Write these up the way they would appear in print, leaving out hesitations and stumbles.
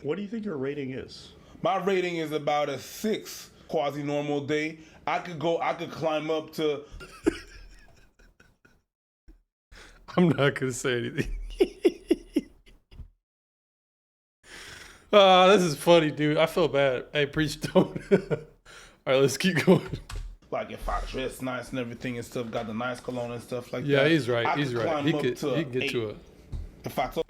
What do you think your rating is? My rating is about a 6 quasi-normal day. I could climb up to... I'm not gonna say anything. This is funny, dude. I feel bad. Hey, preach don't. All right, let's keep going. Like if I dress nice and everything and stuff, got the nice cologne and stuff like that. Yeah, he's right. I He's could right. climb He up can to get 8. to it. If I told...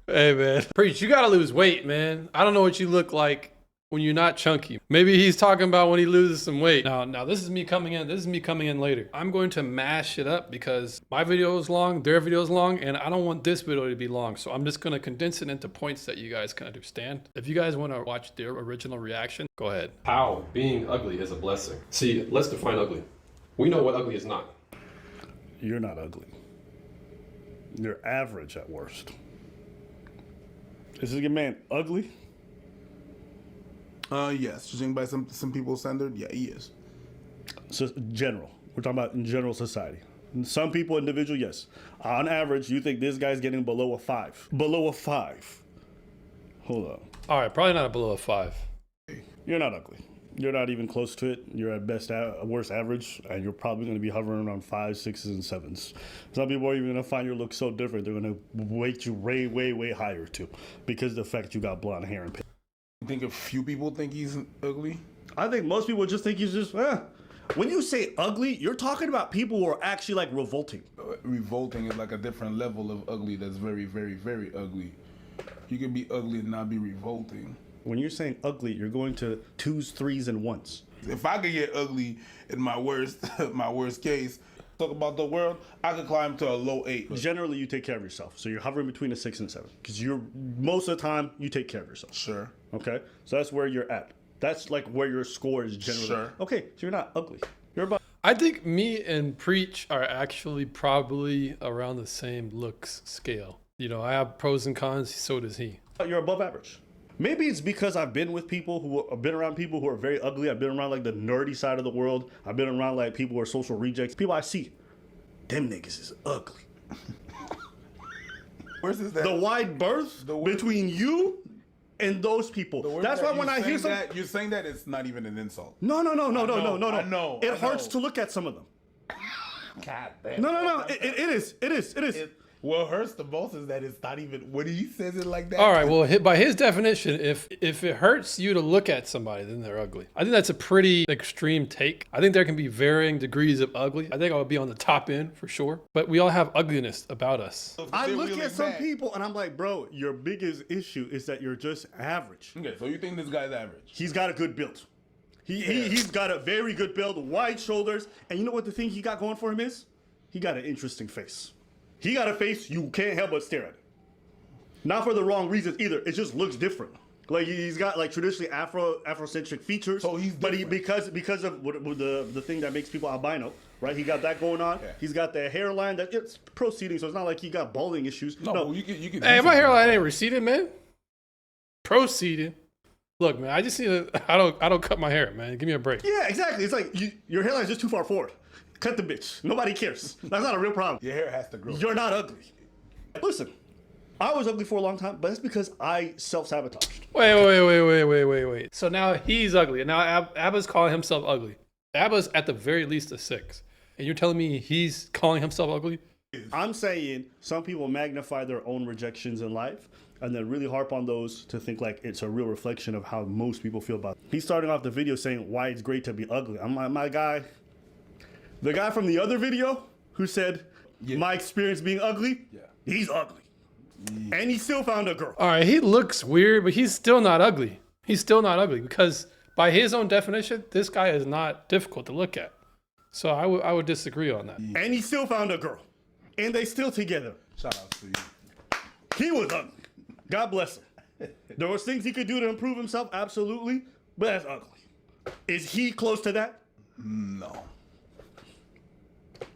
Hey, man. Preach, you gotta lose weight, man. I don't know what you look like when you're not chunky. Maybe he's talking about when he loses some weight. Now this is me coming in. This is me coming in later. I'm going to mash it up because my video is long, their video is long, and I don't want this video to be long. So I'm just gonna condense it into points that you guys can understand. If you guys wanna watch their original reaction, go ahead. How being ugly is a blessing. See, let's define ugly. We know what ugly is not. You're not ugly. You're average at worst. Is this man ugly? Yes. Judging by some people's standard, yeah, he is. So general. We're talking about in general society. Some people, individual, yes. On average, you think this guy's getting below a 5. Below a 5. Hold on. All right, probably not a below a 5. You're not ugly. You're not even close to it. You're at best, worst average, and you're probably going to be hovering around 5s, 6s, and 7s. Some people are even going to find your look so different, they're going to weight you way, way, way higher too, because of the fact you got blonde hair and. You think a few people think he's ugly? I think most people just think he's just. When you say ugly, you're talking about people who are actually like revolting. Revolting is like a different level of ugly. That's very, very, very ugly. You can be ugly and not be revolting. When you're saying ugly, you're going to 2s, 3s, and 1s. If I could get ugly in my worst, my worst case, talk about the world, I could climb to a low 8. Generally, you take care of yourself, so you're hovering between a 6 and 7, because you're most of the time you take care of yourself. Sure. Okay, so that's where you're at. That's like where your score is generally. Sure. Okay, so you're not ugly. You're about. I think me and Preach are actually probably around the same looks scale. You know, I have pros and cons, so does he. You're above average. Maybe it's because I've been with people I've been around people who are very ugly. I've been around like the nerdy side of the world. I've been around like people who are social rejects. People I see, them niggas is ugly. Where's this? That? The wide berth between you and those people. That's why when I hear that, you're saying that it's not even an insult. No. I know. It hurts to look at some of them. God damn. No. It is. What hurts the most is that it's not even when he says it like that. All right, well, by his definition, if it hurts you to look at somebody, then they're ugly. I think that's a pretty extreme take. I think there can be varying degrees of ugly. I think I would be on the top end for sure. But we all have ugliness about us. I look at some people and I'm like, bro, your biggest issue is that you're just average. Okay, so you think this guy's average? He's got a good build. He's got a very good build, wide shoulders, and you know what the thing he got going for him is? He got an interesting face. He got a face you can't help but stare at. Not for the wrong reasons either. It just looks different. Like he's got like traditionally Afrocentric features. So he's different. But because of the thing that makes people albino, right? He got that going on. Yeah. He's got the hairline that it's proceeding, so it's not like he got balding issues. No. You can. Hey, my hairline ain't receded, man. Proceeding. Look, man, I just need to. I don't cut my hair, man. Give me a break. Yeah, exactly. It's like your hairline's just too far forward. Cut the bitch. Nobody cares. That's not a real problem. Your hair has to grow. You're not ugly. Listen, I was ugly for a long time, but that's because I self-sabotaged. Wait. So now he's ugly, and now Abba's calling himself ugly. Abba's at the very least a 6, and you're telling me he's calling himself ugly? I'm saying some people magnify their own rejections in life and then really harp on those to think like it's a real reflection of how most people feel about it. He's starting off the video saying why it's great to be ugly. I'm like, my guy. The guy from the other video who said, my experience being ugly, he's ugly. Yeah. And he still found a girl. All right, he looks weird, but he's still not ugly. He's still not ugly because by his own definition, this guy is not difficult to look at. So I would disagree on that. Yeah. And he still found a girl. And they still together. Shout out to you. He was ugly. God bless him. There was things he could do to improve himself, absolutely, but that's ugly. Is he close to that? No.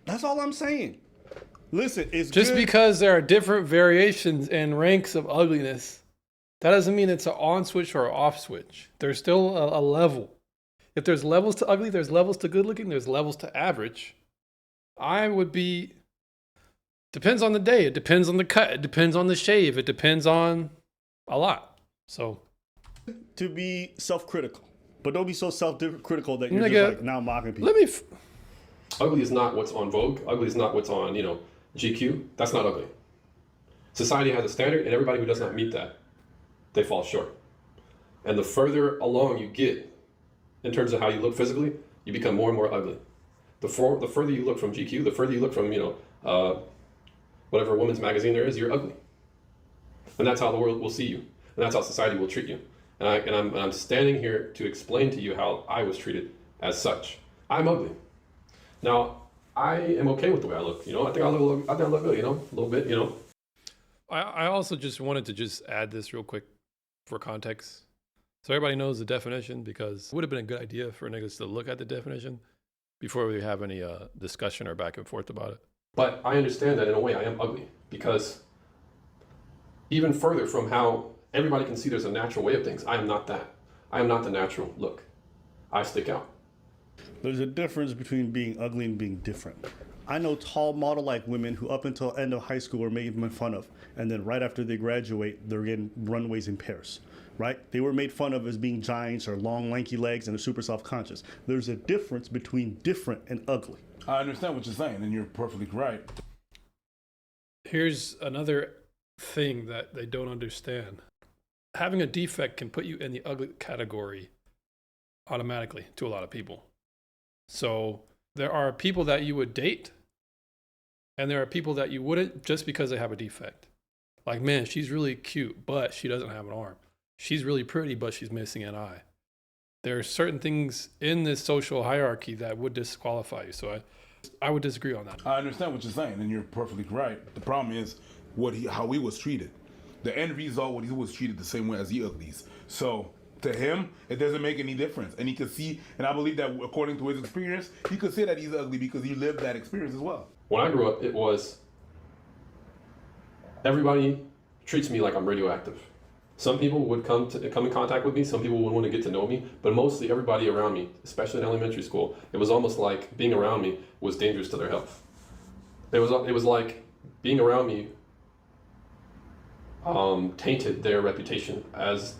That's all I'm saying. Listen, it's just good. Because there are different variations and ranks of ugliness, that doesn't mean it's an on switch or an off switch. There's still a level. If there's levels to ugly, there's levels to good looking, there's levels to average. I would be Depends on the day. It depends on the cut. It depends on the shave. It depends on a lot. So To be self-critical, but don't be so self-critical that you're Nigga, just like now mocking people. let me. Ugly is not what's on Vogue. Ugly is not what's on, GQ. That's not ugly. Society has a standard, and everybody who does not meet that, they fall short. And the further along you get in terms of how you look physically, you become more and more ugly. The further you look from GQ, the further you look from, whatever women's magazine there is, you're ugly. And that's how the world will see you. And that's how society will treat you. And I'm standing here to explain to you how I was treated as such. I'm ugly. Now, I am okay with the way I look. I think I look good, a little bit, I also just wanted to just add this real quick for context. So everybody knows the definition, because it would have been a good idea for niggas to look at the definition before we have any discussion or back and forth about it. But I understand that in a way I am ugly, because even further from how everybody can see there's a natural way of things, I am not that. I am not the natural look. I stick out. There's a difference between being ugly and being different. I know tall model-like women who up until end of high school were made fun of, and then right after they graduate, they're getting runways in Paris, right? They were made fun of as being giants or long, lanky legs and are super self-conscious. There's a difference between different and ugly. I understand what you're saying, and you're perfectly right. Here's another thing that they don't understand. Having a defect can put you in the ugly category automatically to a lot of people. So there are people that you would date, and there are people that you wouldn't just because they have a defect. Like, man, she's really cute, but she doesn't have an arm. She's really pretty, but she's missing an eye. There are certain things in this social hierarchy that would disqualify you. So I would disagree on that. I understand what you're saying, and you're perfectly right. The problem is how he was treated. The end result, he was treated the same way as the uglies. So to him, it doesn't make any difference. And he could see, and I believe that according to his experience, he could say that he's ugly because he lived that experience as well. When I grew up, it was everybody treats me like I'm radioactive. Some people would come in contact with me. Some people would want to get to know me, but mostly everybody around me, especially in elementary school, it was almost like being around me was dangerous to their health. It was like being around me tainted their reputation as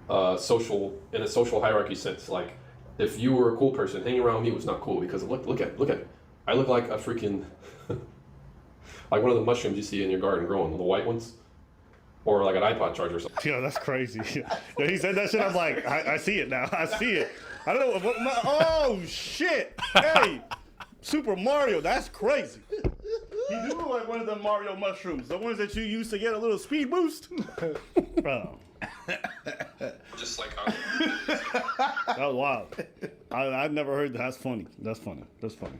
in a social hierarchy sense. Like, if you were a cool person, hanging around me was not cool because look at I look like a freaking like one of the mushrooms you see in your garden growing, the white ones. Or like an iPod charger or something. Yeah, that's crazy. Yeah, he said that shit. I'm like, I see it now. I see it. I don't know. Oh, shit. Hey, Super Mario, that's crazy. He do look like one of the Mario mushrooms, the ones that you use to get a little speed boost. Oh. Just like how. That was wild. I've never heard that. That's funny. That's funny. That's funny.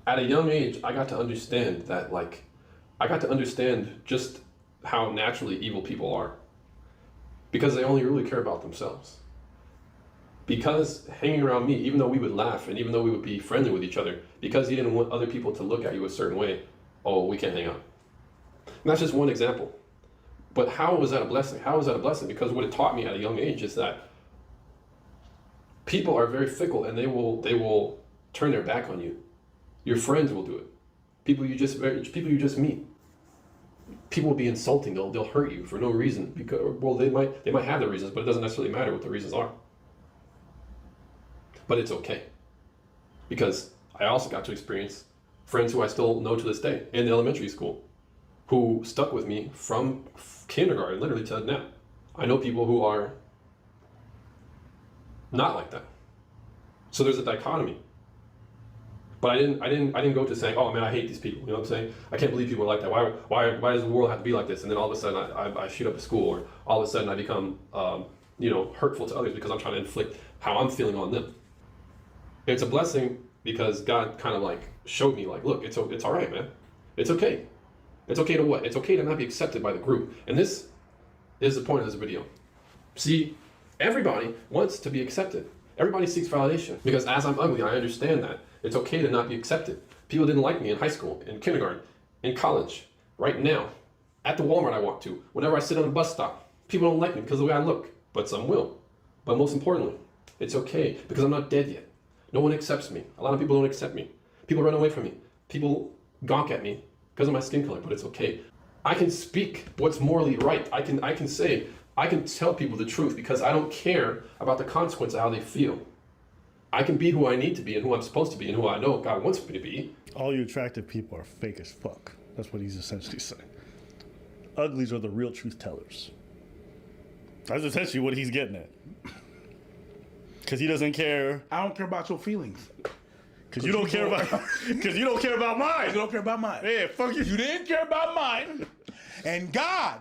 At a young age, I got to understand that, just how naturally evil people are, because they only really care about themselves. Because hanging around me, even though we would laugh and even though we would be friendly with each other, because he didn't want other people to look at you a certain way, oh, we can't hang out. And that's just one example. But how was that a blessing? How was that a blessing? Because what it taught me at a young age is that people are very fickle, and they will turn their back on you. Your friends will do it. People you just meet. People will be insulting. They'll hurt you for no reason, because, well, they might have their reasons, but it doesn't necessarily matter what the reasons are. But it's okay, because I also got to experience friends who I still know to this day in elementary school, who stuck with me from kindergarten literally to now. I know people who are not like that. So there's a dichotomy. But I didn't go to saying, oh man, I hate these people. You know what I'm saying? I can't believe people are like that. Why does the world have to be like this? And then all of a sudden I shoot up a school, or all of a sudden I become hurtful to others because I'm trying to inflict how I'm feeling on them. It's a blessing because God kind of like showed me, like, look, it's all right, man. It's okay. It's okay to what? It's okay to not be accepted by the group. And this is the point of this video. See, everybody wants to be accepted. Everybody seeks validation, because as I'm ugly, I understand that. It's okay to not be accepted. People didn't like me in high school, in kindergarten, in college, right now, at the Walmart I walk to, whenever I sit on a bus stop. People don't like me because of the way I look, but some will. But most importantly, it's okay because I'm not dead yet. No one accepts me. A lot of people don't accept me. People run away from me. People gawk at me because of my skin color, but it's okay. I can speak what's morally right. I can tell people the truth because I don't care about the consequence of how they feel. I can be who I need to be and who I'm supposed to be and who I know God wants me to be. All you attractive people are fake as fuck. That's what he's essentially saying. Uglies are the real truth tellers. That's essentially what he's getting at. Because he doesn't care. I don't care about your feelings. Because you don't care about. Because you don't care about mine. You don't care about mine. Yeah, fuck you. You didn't care about mine. And God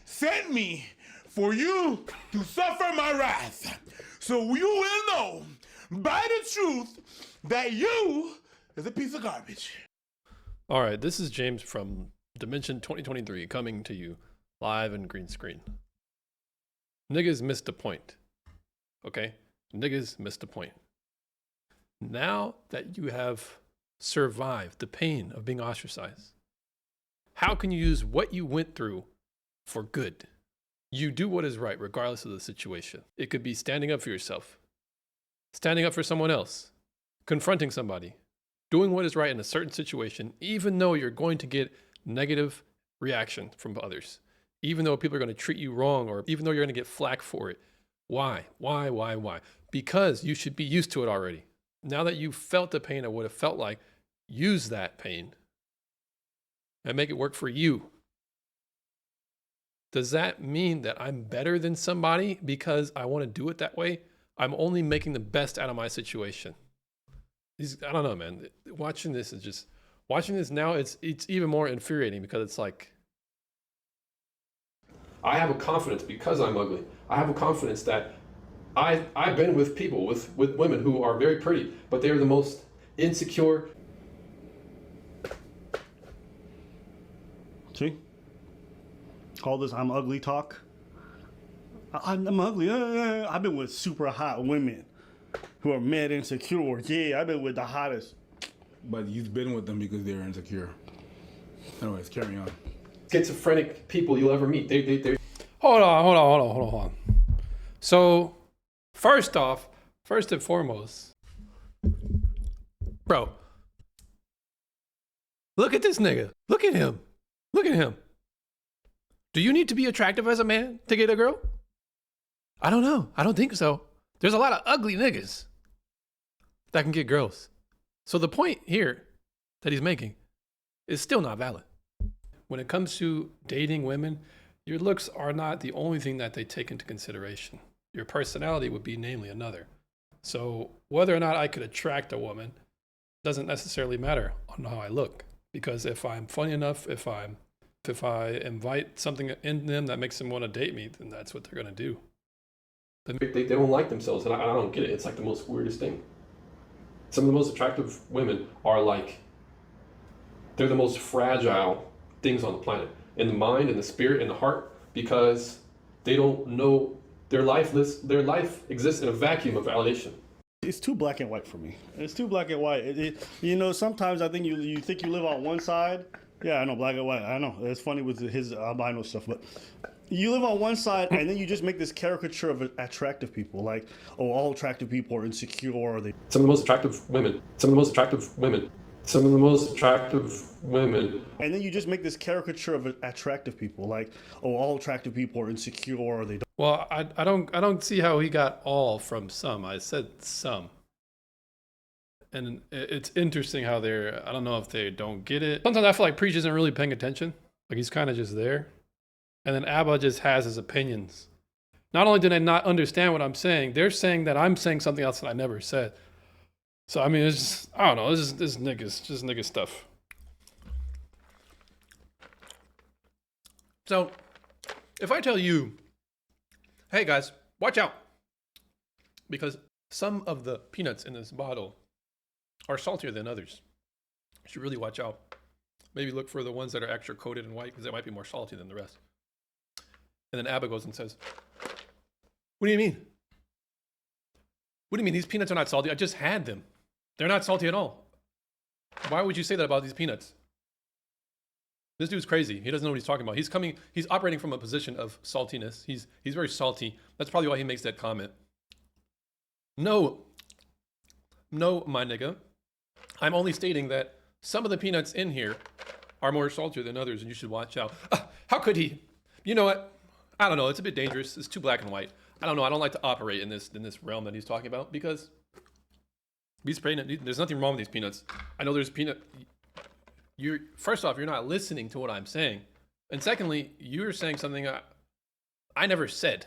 sent me for you to suffer my wrath. So you will know by the truth that you is a piece of garbage. All right, this is James from Dimension 2023 coming to you live in green screen. Niggas missed the point. Okay? Niggas missed the point. Now that you have survived the pain of being ostracized, how can you use what you went through for good? You do what is right regardless of the situation. It could be standing up for yourself, standing up for someone else, confronting somebody, doing what is right in a certain situation, even though you're going to get negative reaction from others, even though people are going to treat you wrong, or even though you're going to get flack for it. Why? Why? Because you should be used to it already. Now that you've felt the pain of what it felt like, use that pain and make it work for you. Does that mean that I'm better than somebody because I want to do it that way? I'm only making the best out of my situation. I don't know, man. Watching this now, it's even more infuriating because it's like, I have a confidence because I'm ugly. I have a confidence that I've been with people, with women who are very pretty, but they're the most insecure. See? All this I'm ugly talk. I'm ugly. I've been with super hot women who are mad insecure. Yeah, I've been with the hottest. But you've been with them because they're insecure. Anyways, carry on. Schizophrenic people you'll ever meet. They're hold on. So, first and foremost, bro, look at this nigga. Look at him. Do you need to be attractive as a man to get a girl? I don't know. I don't think so. There's a lot of ugly niggas that can get girls. So the point here that he's making is still not valid. When it comes to dating women, your looks are not the only thing that they take into consideration. Your personality would be namely another. So whether or not I could attract a woman doesn't necessarily matter on how I look. Because if I'm funny enough, if I invite something in them that makes them want to date me, then that's what they're going to do. they don't like themselves, and I don't get it. It's like the most weirdest thing. Some of the most attractive women are like, they're the most fragile things on the planet, in the mind, in the spirit, in the heart, because they don't know their life exists in a vacuum of validation. It's too black and white for me. It's too black and white. Sometimes I think you think you live on one side. Yeah, I know, black and white. I know. It's funny with his albino stuff, but you live on one side and then you just make this caricature of attractive people. Like, oh, all attractive people are insecure. Or they. Some of the most attractive women. And then you just make this caricature of attractive people. Like, oh, all attractive people are insecure. Or they. Well, I don't see how he got all from some. I said some. And it's interesting how I don't know if they don't get it. Sometimes I feel like Preach isn't really paying attention. Like he's kind of just there. And then Abba just has his opinions. Not only did I not understand what I'm saying, they're saying that I'm saying something else that I never said. So, I mean, it's just, I don't know. This is nigga stuff. So, if I tell you, hey guys, watch out. Because some of the peanuts in this bottle are saltier than others. You should really watch out. Maybe look for the ones that are extra coated in white because they might be more salty than the rest. And then Abba goes and says, what do you mean? What do you mean? These peanuts are not salty. I just had them. They're not salty at all. Why would you say that about these peanuts? This dude's crazy. He doesn't know what he's talking about. He's operating from a position of saltiness. He's very salty. That's probably why he makes that comment. No, my nigga. I'm only stating that some of the peanuts in here are more salty than others, and you should watch out. How could he? You know what? I don't know. It's a bit dangerous. It's too black and white. I don't know. I don't like to operate in this realm that he's talking about because these peanuts. There's nothing wrong with these peanuts. I know there's peanut. You're first off, you're not listening to what I'm saying, and secondly, you're saying something I never said,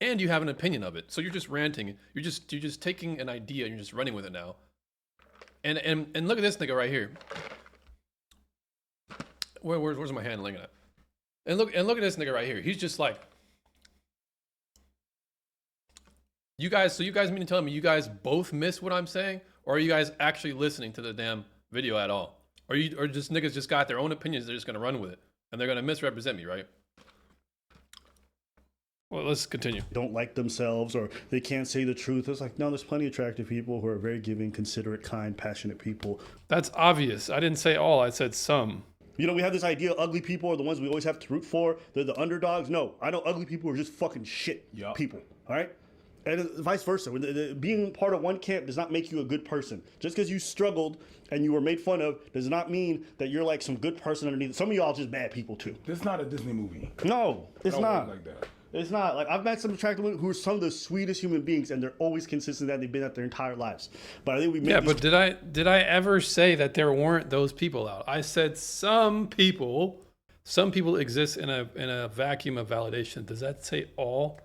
and you have an opinion of it. So you're just ranting. You're just taking an idea and you're just running with it now. And look at this nigga right here. Where's my hand looking at? And look at this nigga right here. He's just like, you guys. So you guys mean to tell me you guys both miss what I'm saying, or are you guys actually listening to the damn video at all? Or just niggas just got their own opinions? They're just gonna run with it, and they're gonna misrepresent me, right? Well, let's continue. Don't like themselves or they can't say the truth. It's like, no, there's plenty of attractive people who are very giving, considerate, kind, passionate people. That's obvious. I didn't say all. I said some. You know, we have this idea ugly people are the ones we always have to root for. They're the underdogs. No, I know ugly people are just fucking shit people. All right? And vice versa. Being part of one camp does not make you a good person. Just because you struggled and you were made fun of does not mean that you're like some good person underneath. Some of y'all just bad people too. This is not a Disney movie. No, it's Don't not. work like that. It's not. Like, I've met some attractive women who are some of the sweetest human beings, and they're always consistent that they've been at their entire lives. But I think we make But did I ever say that there weren't those people out? I said some people exist in a vacuum of validation. Does that say all?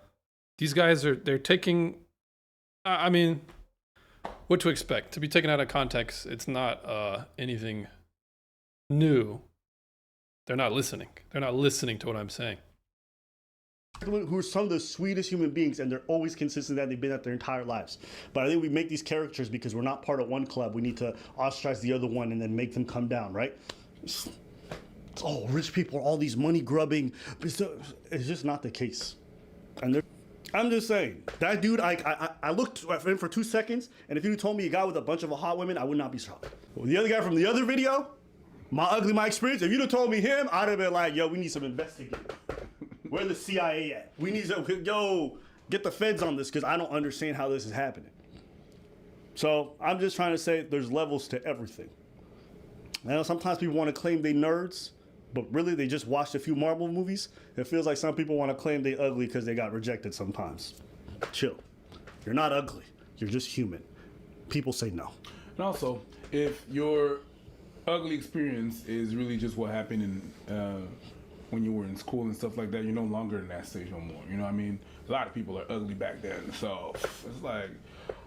These guys they're taking. I mean, what to expect? To be taken out of context, it's not anything new. They're not listening. They're not listening to what I'm saying. who are some of the sweetest human beings, and they're always consistent that they've been at their entire lives. But I think we make these characters because we're not part of one club. We need to ostracize the other one and then make them come down, right? It's all rich people, all these money grubbing. It's just not the case. And I'm just saying, that dude, I looked at him for 2 seconds, and if you told me a guy with a bunch of hot women, I would not be shocked. The other guy from the other video, my experience, if you'd have told me him, I'd have been like, yo, we need some investigating. Where the CIA at? We need to, get the feds on this because I don't understand how this is happening. So I'm just trying to say there's levels to everything. Now, sometimes people want to claim they nerds, but really they just watched a few Marvel movies. It feels like some people want to claim they ugly because they got rejected sometimes. Chill. You're not ugly. You're just human. People say no. And also, if your ugly experience is really just what happened in when you were in school and stuff like that, you're no longer in that stage no more. You know what I mean? A lot of people are ugly back then. So it's like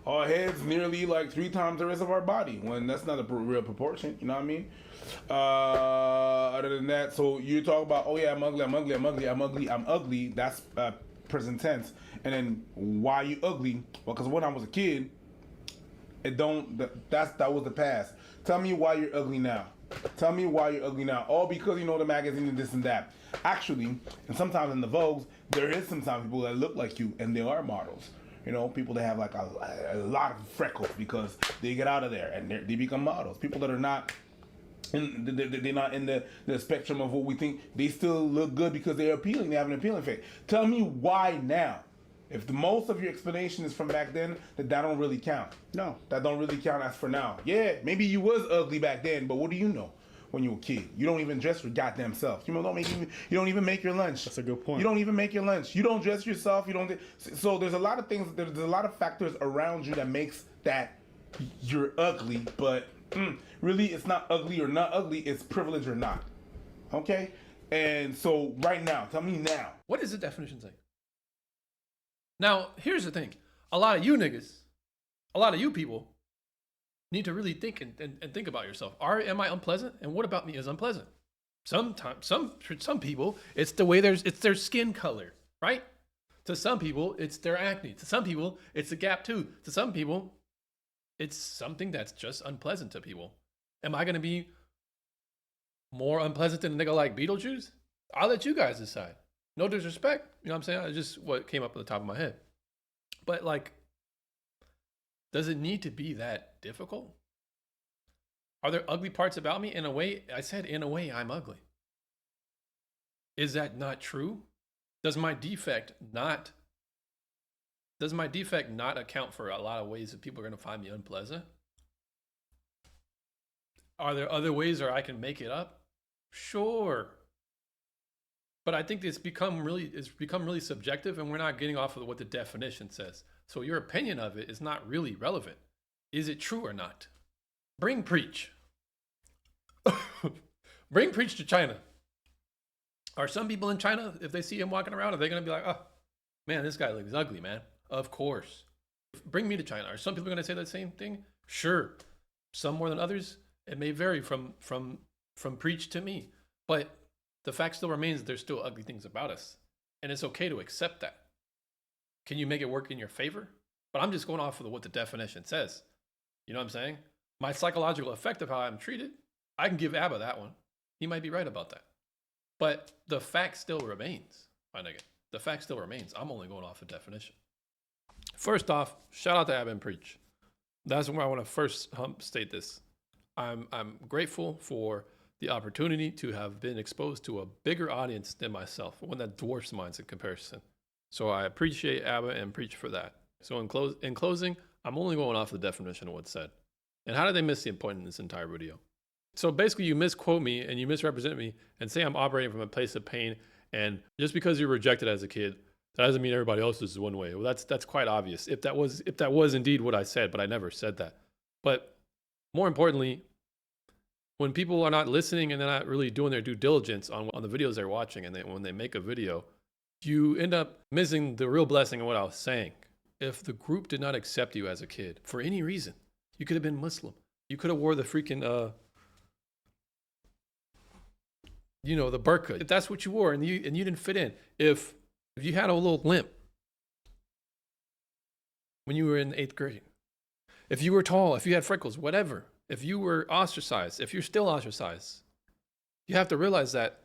our heads nearly like 3 times the rest of our body, when that's not a real proportion. You know what I mean? Other than that, so you talk about, oh yeah, I'm ugly. That's present tense. And then why you ugly? Well, because when I was a kid, that was the past. Tell me why you're ugly now. Tell me why you're ugly now. All because, the magazine and this and that. Actually, and sometimes in the Vogues, there is sometimes people that look like you and they are models. People that have like a lot of freckles because they get out of there and they become models. People that are not they're not in the spectrum of what we think, they still look good because they're appealing. They have an appealing face. Tell me why now. If the most of your explanation is from back then, that don't really count. No. That don't really count as for now. Yeah, maybe you was ugly back then, but what do you know when you were a kid? You don't even dress your goddamn self. You don't even make your lunch. That's a good point. You don't even make your lunch. You don't dress yourself. So there's a lot of things, there's a lot of factors around you that makes that you're ugly, but really it's not ugly or not ugly, it's privilege or not. Okay? And so right now, tell me now. What does the definition say? Now, here's the thing. A lot of you niggas, a lot of you people need to really think and think about yourself. Am I unpleasant? And what about me is unpleasant? Sometimes, some people, it's the way it's their skin color, right? To some people, it's their acne. To some people, it's a gap tooth. To some people, it's something that's just unpleasant to people. Am I going to be more unpleasant than a nigga like Beetlejuice? I'll let you guys decide. No disrespect, you know what I'm saying? It's just what came up at the top of my head. But does it need to be that difficult? Are there ugly parts about me? In a way, I said in a way I'm ugly. Is that not true? Does my defect not account for a lot of ways that people are going to find me unpleasant? Are there other ways where I can make it up? Sure. But I think it's become really subjective, and we're not getting off of what the definition says. So your opinion of it is not really relevant. Is it true or not? Bring preach. Bring preach to China. Are some people in China, if they see him walking around, are they going to be like, oh, man, this guy looks ugly, man? Of course. Bring me to China. Are some people going to say the same thing? Sure. Some more than others. It may vary from preach to me. But the fact still remains that there's still ugly things about us. And it's okay to accept that. Can you make it work in your favor? But I'm just going off of what the definition says. You know what I'm saying? My psychological effect of how I'm treated, I can give Abba that one. He might be right about that. But the fact still remains, my nigga. The fact still remains. I'm only going off the definition. First off, shout out to Abba and Preach. That's where I want to first state this. I'm grateful for the opportunity to have been exposed to a bigger audience than myself, one that dwarfs mine in comparison. So I appreciate Abba and Preach for that. So in closing, I'm only going off the definition of what's said. And how did they miss the point in this entire video? So basically, you misquote me and you misrepresent me and say I'm operating from a place of pain. And just because you're rejected as a kid, that doesn't mean everybody else is one way. Well, that's quite obvious. If that was indeed what I said, but I never said that. But more importantly, when people are not listening and they're not really doing their due diligence on the videos they're watching, and when they make a video, you end up missing the real blessing of what I was saying. If the group did not accept you as a kid for any reason, you could have been Muslim. You could have wore the freaking the burqa. If that's what you wore and you didn't fit in, if you had a little limp when you were in 8th grade, if you were tall, if you had freckles, whatever, if you were ostracized, if you're still ostracized, you have to realize that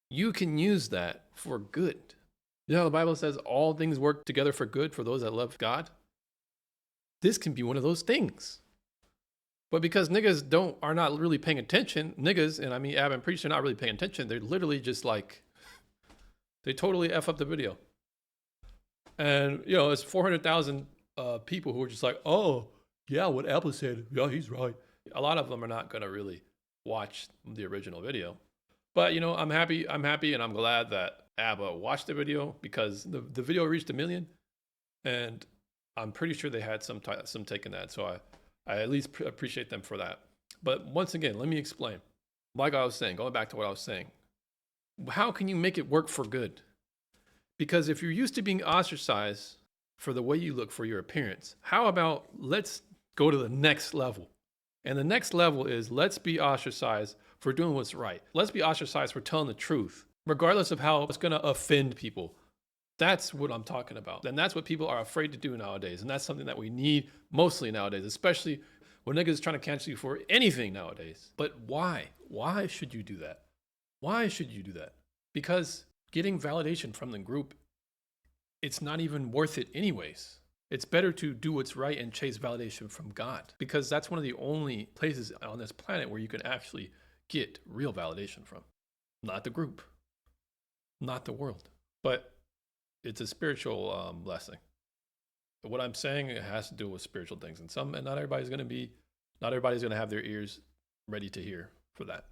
you can use that for good. You know, the Bible says all things work together for good for those that love God. This can be one of those things. But because niggas are not really paying attention, niggas, and I mean Ab and Preach, they're not really paying attention. They're literally just like, they totally F up the video. And, it's 400,000 people who are just like, oh, yeah, what Apple said, yeah, he's right. A lot of them are not going to really watch the original video. But, I'm happy and I'm glad that Abba watched the video because the video reached 1 million. And I'm pretty sure they had some take in that. So I at least appreciate them for that. But once again, let me explain. Like I was saying, going back to what I was saying, how can you make it work for good? Because if you're used to being ostracized for the way you look, for your appearance, how about let's go to the next level? And the next level is let's be ostracized for doing what's right. Let's be ostracized for telling the truth, regardless of how it's going to offend people. That's what I'm talking about. And that's what people are afraid to do nowadays. And that's something that we need mostly nowadays, especially when niggas is trying to cancel you for anything nowadays. But why? Why should you do that? Why should you do that? Because getting validation from the group, it's not even worth it anyways. It's better to do what's right and chase validation from God, because that's one of the only places on this planet where you can actually get real validation from. Not the group, not the world, but it's a spiritual blessing. But what I'm saying, it has to do with spiritual things, and not everybody's going to have their ears ready to hear for that.